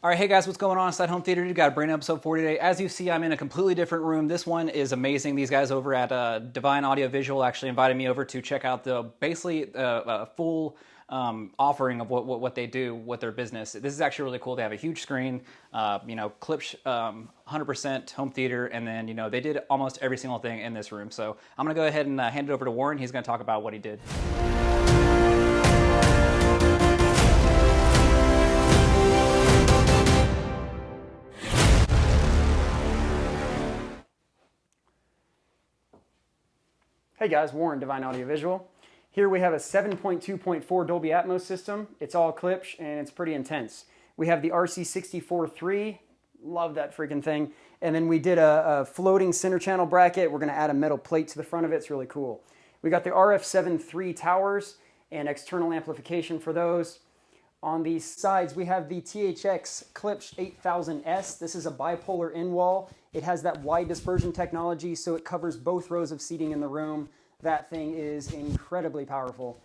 All right, hey guys, what's going on? Inside Home Theater, got a brand new episode for you today. As you see, I'm in a completely different room. This one is amazing. These guys over at Divine Audio Visual actually invited me over to check out the basically full offering of what they do with their business. This is actually really cool. They have a huge screen, Klipsch 100% home theater, and then they did almost every single thing in this room. So I'm gonna go ahead and hand it over to Warren. He's gonna talk about what he did. Hey guys, Warren, Divine Audio Visual. Here we have a 7.2.4 Dolby Atmos system. It's all Klipsch and it's pretty intense. We have the RC64-3, love that freaking thing. And then we did a floating center channel bracket. We're gonna add a metal plate to the front of it, it's really cool. We got the RF7-3 towers and external amplification for those. On the sides, we have the THX Klipsch 8000S. This is a bipolar in-wall. It has that wide dispersion technology, so it covers both rows of seating in the room. That thing is incredibly powerful.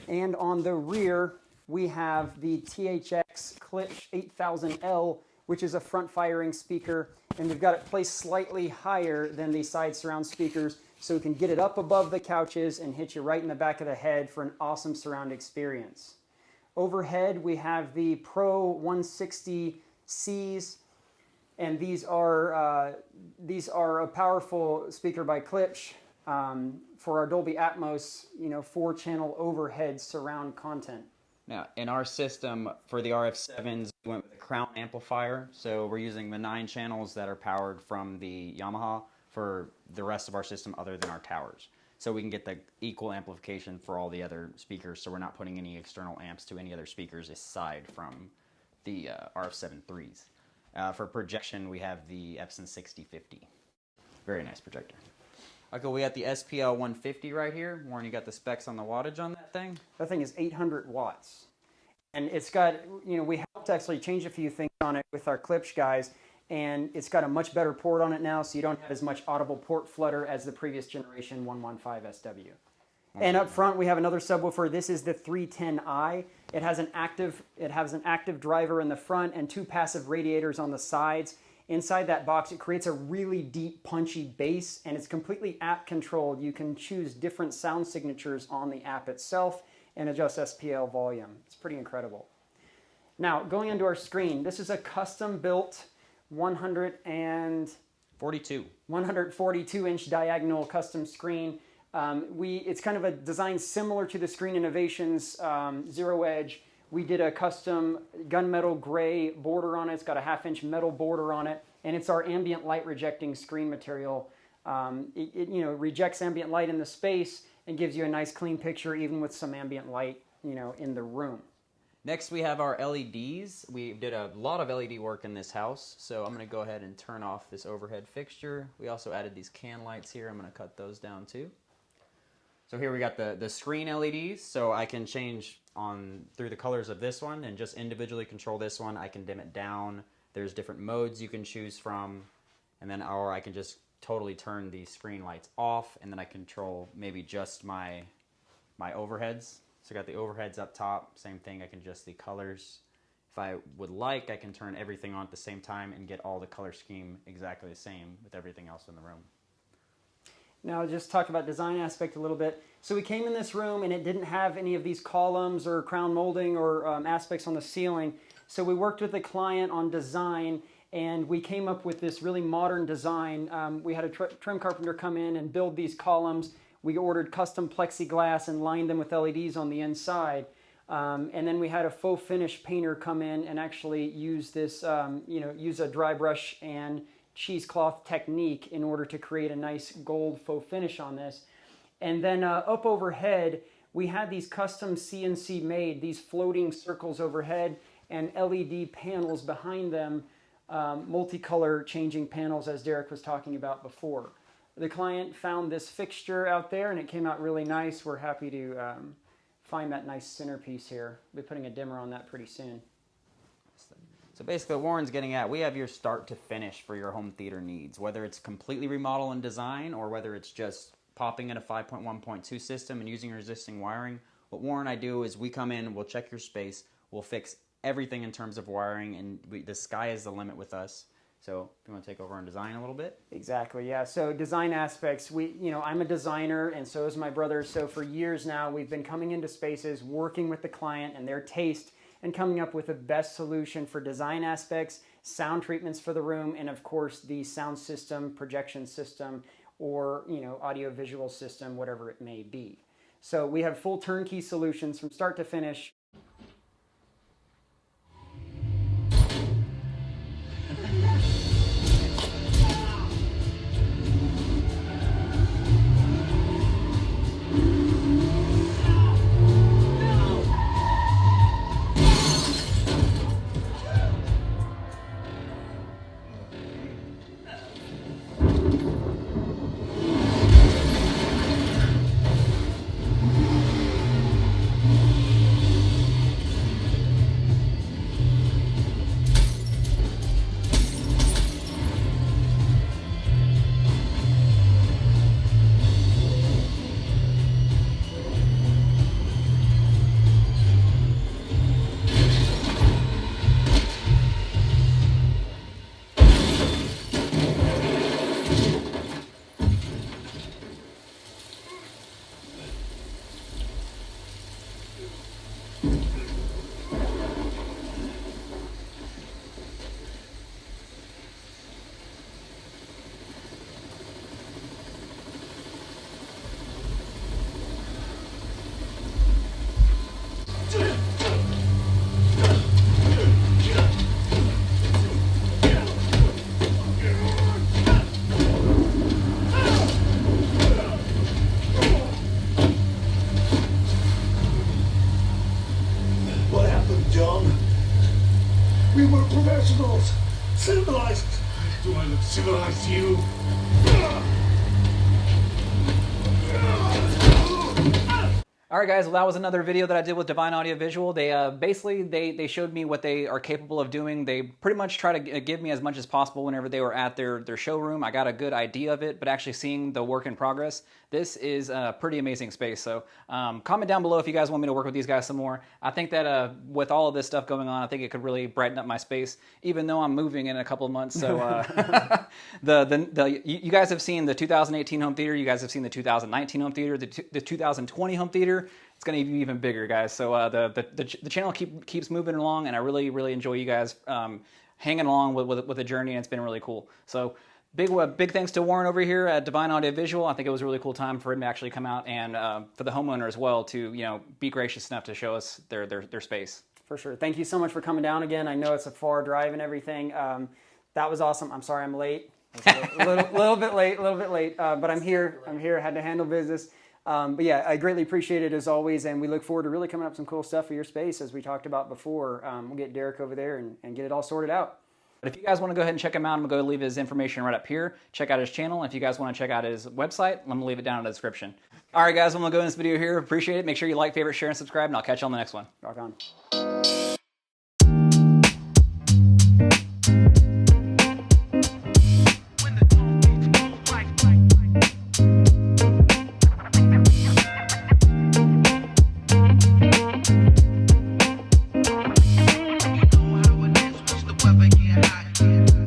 And on the rear, we have the THX Klipsch 8000L, which is a front-firing speaker, and we've got it placed slightly higher than the side surround speakers, so we can get it up above the couches and hit you right in the back of the head for an awesome surround experience. Overhead, we have the Pro 160Cs, and these are a powerful speaker by Klipsch for our Dolby Atmos, 4-channel overhead surround content. Now, in our system for the RF7s, we went with a crown amplifier, so we're using the 9 channels that are powered from the Yamaha for the rest of our system other than our towers. So we can get the equal amplification for all the other speakers, so we're not putting any external amps to any other speakers aside from the RF7 threes. For projection, we have the Epson 6050. Very nice projector. Okay, we got the SPL 150 right here. Warren, you got the specs on the wattage on that thing? That thing is 800 watts. And it's got, we helped actually change a few things on it with our Klipsch guys, and it's got a much better port on it now, so you don't have as much audible port flutter as the previous generation 115 SW. And up front, we have another subwoofer. This is the 310i. It has an active driver in the front and 2 passive radiators on the sides. Inside that box, it creates a really deep, punchy bass, and it's completely app controlled. You can choose different sound signatures on the app itself and adjust SPL volume. It's pretty incredible. Now, going into our screen, this is a custom-built 142-inch diagonal custom screen. It's kind of a design similar to the Screen Innovations Zero Edge. We did a custom gunmetal gray border on it. It's got a 1/2-inch metal border on it, and it's our ambient light rejecting screen material. It rejects ambient light in the space and gives you a nice clean picture even with some ambient light in the room. Next, we have our LEDs. We did a lot of LED work in this house, so I'm going to go ahead and turn off this overhead fixture. We also added these can lights here. I'm going to cut those down too. So here we got the screen LEDs, so I can change through the colors of this one and just individually control this one. I can dim it down. There's different modes you can choose from, and then or I can just totally turn the screen lights off, and then I control maybe just my overheads. So I got the overheads up top, same thing, I can adjust the colors. If I would like, I can turn everything on at the same time and get all the color scheme exactly the same with everything else in the room. Now, just talk about design aspect a little bit. So we came in this room and it didn't have any of these columns or crown molding or aspects on the ceiling. So we worked with the client on design, and we came up with this really modern design. We had a trim carpenter come in and build these columns. We ordered custom plexiglass and lined them with LEDs on the inside. And then we had a faux finish painter come in and actually use this, use a dry brush and cheesecloth technique in order to create a nice gold faux finish on this. And then up overhead, we had these custom CNC made, these floating circles overhead and LED panels behind them, multicolor changing panels as Derek was talking about before. The client found this fixture out there and it came out really nice. We're happy to find that nice centerpiece here. We'll be putting a dimmer on that pretty soon. So basically what Warren's getting at, we have your start to finish for your home theater needs, whether it's completely remodel and design or whether it's just popping in a 5.1.2 system and using your existing wiring. What Warren and I do is we come in, we'll check your space, we'll fix everything in terms of wiring, and the sky is the limit with us. So if you want to take over on design a little bit. Exactly, yeah. So design aspects, I'm a designer and so is my brother. So for years now, we've been coming into spaces, working with the client and their taste and coming up with the best solution for design aspects, sound treatments for the room, and of course the sound system, projection system, or audio visual system, whatever it may be. So we have full turnkey solutions from start to finish. We were professionals, civilized. Do I look civilized to you? All right, guys, well, that was another video that I did with Divine Audio Visual. They basically they showed me what they are capable of doing. They pretty much try to give me as much as possible whenever they were at their showroom. I got a good idea of it, but actually seeing the work in progress, this is a pretty amazing space. So comment down below if you guys want me to work with these guys some more. I think that with all of this stuff going on, I think it could really brighten up my space, even though I'm moving in a couple of months. So you guys have seen the 2018 home theater. You guys have seen the 2019 home theater, the 2020 home theater. It's going to be even bigger, guys. So the channel keeps moving along, and I really enjoy you guys hanging along with the journey, and it's been really cool. So big thanks to Warren over here at Divine Audio Visual. I think it was a really cool time for him to actually come out, and for the homeowner as well to be gracious enough to show us their space. For sure. Thank you so much for coming down again. I know it's a far drive and everything. That was awesome. I'm sorry I'm late. A little bit late, but I'm here. I had to handle business. But yeah, I greatly appreciate it as always, and we look forward to really coming up with some cool stuff for your space as we talked about before. We'll get Derek over there and get it all sorted out. But if you guys want to go ahead and check him out, I'm going to go leave his information right up here. Check out his channel. If you guys want to check out his website, I'm going to leave it down in the description. All right, guys, I'm going to go in this video here. Appreciate it. Make sure you like, favorite, share, and subscribe, and I'll catch you on the next one. Rock on.